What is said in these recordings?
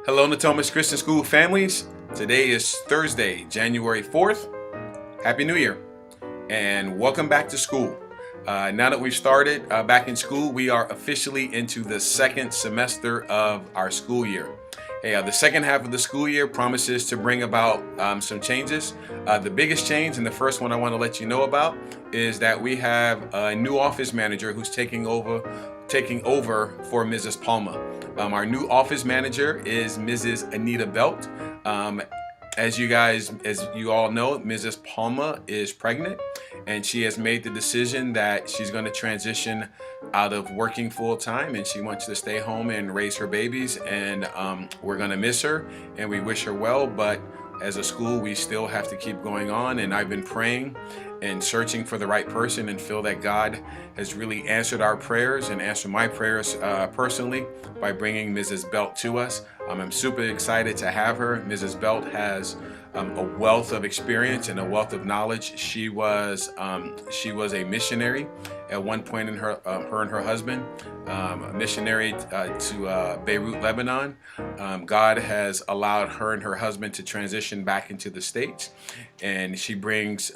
Hello, Natomas Christian School families. Today is Thursday, January 4th. Happy New Year and welcome back to school. Now that we've started back in school, we are officially into the second semester of our school year. The second half of the school year promises to bring about some changes. The biggest change, and the first one I want to let you know about, is that we have a new office manager who's taking over for Mrs. Palma. Our new office manager is Mrs. Anita Belt. As you all know, Mrs. Palma is pregnant, and she has made the decision that she's going to transition out of working full time, and she wants to stay home and raise her babies. And we're going to miss her, and we wish her well. But as a school, we still have to keep going on. And I've been praying and searching for the right person, and feel that God has really answered our prayers and answered my prayers personally by bringing Mrs. Belt to us. I'm super excited to have her. Mrs. Belt has a wealth of experience and a wealth of knowledge. She was a missionary at one point in her and her husband, a missionary to Beirut, Lebanon. God has allowed her and her husband to transition back into the States, and she brings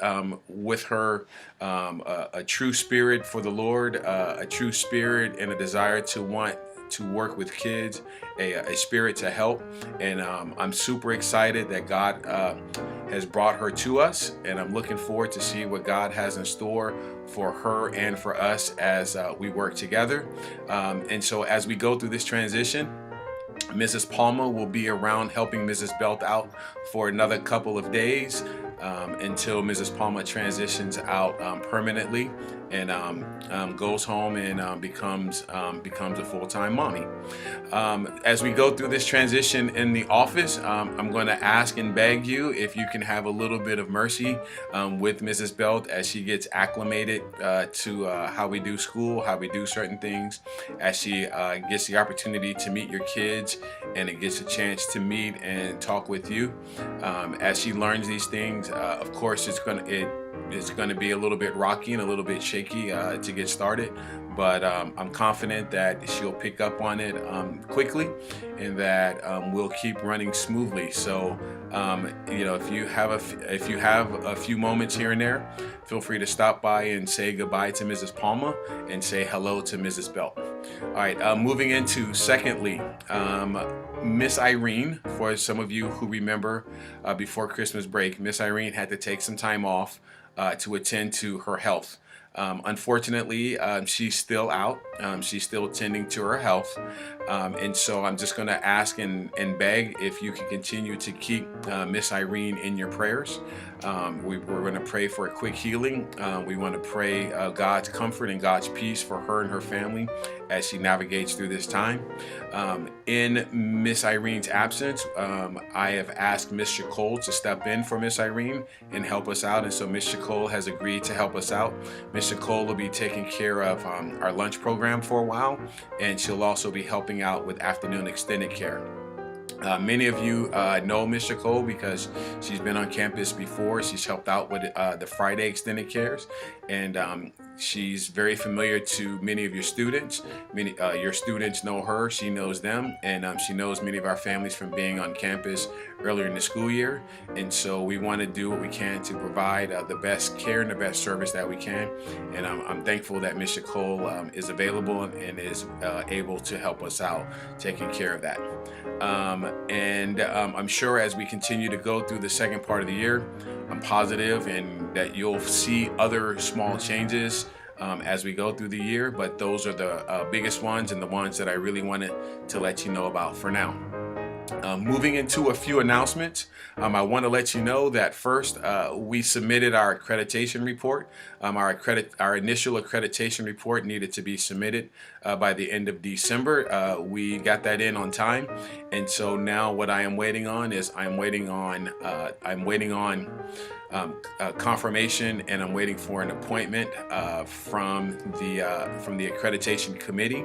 with her a true spirit for the Lord, a true spirit and a desire to want to work with kids, a spirit to help. And I'm super excited that God has brought her to us, and I'm looking forward to see what God has in store for her and for us as we work together. And so as we go through this transition, Mrs. Palma will be around helping Mrs. Belt out for another couple of days until Mrs. Palma transitions out permanently and goes home and becomes a full-time mommy. As we go through this transition in the office, I'm going to ask and beg you if you can have a little bit of mercy with Mrs. Belt as she gets acclimated to how we do school, how we do certain things, as she gets the opportunity to meet your kids and it gets a chance to meet and talk with you. As she learns these things, of course, it's going to be a little bit rocky and a little bit shaky to get started, but I'm confident that she'll pick up on it quickly, and that we'll keep running smoothly. So if you have a few moments here and there, feel free to stop by and say goodbye to Mrs. Palma and say hello to Mrs. Belt. All right, moving into secondly, Miss Irene. For some of you who remember, before Christmas break, Miss Irene had to take some time off to attend to her health. Unfortunately, she's still out. She's still tending to her health. And so I'm just going to ask and beg if you can continue to keep Miss Irene in your prayers. We're going to pray for a quick healing. We want to pray God's comfort and God's peace for her and her family as she navigates through this time. In Miss Irene's absence, I have asked Miss Chacole to step in for Miss Irene and help us out. And so Miss Chacole has agreed to help us out. Miss Chacole will be taking care of our lunch program for a while, and she'll also be helping out with afternoon extended care. Many of you know Miss Chacole because she's been on campus before. She's helped out with the Friday extended cares, and she's very familiar to many of your students. Many your students know her, she knows them, and she knows many of our families from being on campus earlier in the school year. And so we want to do what we can to provide the best care and the best service that we can. And I'm thankful that Miss Chacole is available and is able to help us out taking care of that. I'm sure as we continue to go through the second part of the year, I'm positive and that you'll see other small changes as we go through the year, but those are the biggest ones and the ones that I really wanted to let you know about for now. Moving into a few announcements, I want to let you know that first, we submitted our accreditation report. Our initial accreditation report needed to be submitted by the end of December. We got that in on time, and so now what I am waiting on is I'm waiting on confirmation, and I'm waiting for an appointment from the accreditation committee.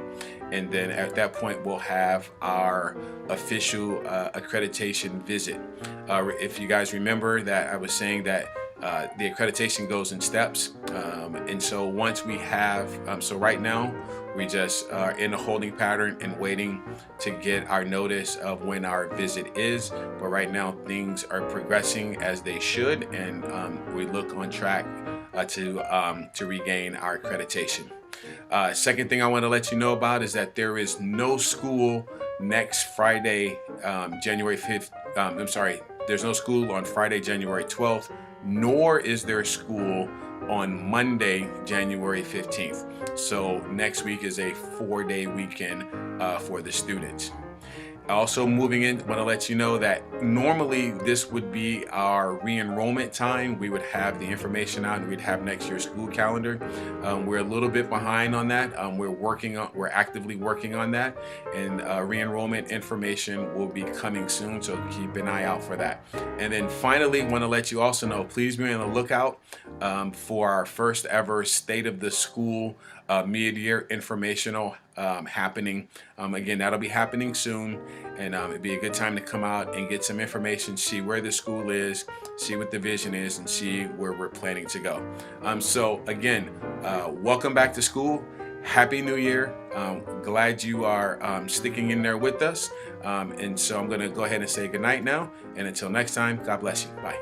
And then at that point, we'll have our official accreditation visit. If you guys remember that I was saying that the accreditation goes in steps. And so once we have, so right now We just are in a holding pattern and waiting to get our notice of when our visit is. But right now, things are progressing as they should, and we look on track to regain our accreditation. Second thing I want to let you know about is that there is no school next Friday, January 5th. There's no school on Friday, January 12th, nor is there school on Monday, January 15th. So next week is a 4-day weekend for the students. Also moving in, I want to let you know that normally this would be our re-enrollment time. We would have the information out and we'd have next year's school calendar. We're a little bit behind on that. We're actively working on that, and re-enrollment information will be coming soon, so keep an eye out for that. And then finally, want to let you also know, please be on the lookout for our first ever State of the School mid-year informational happening. Again, that'll be happening soon, and it'd be a good time to come out and get some information, see where the school is, see what the vision is, and see where we're planning to go. So again, welcome back to school. Happy New Year. Glad you are sticking in there with us. And so I'm going to go ahead and say goodnight now. And until next time, God bless you. Bye.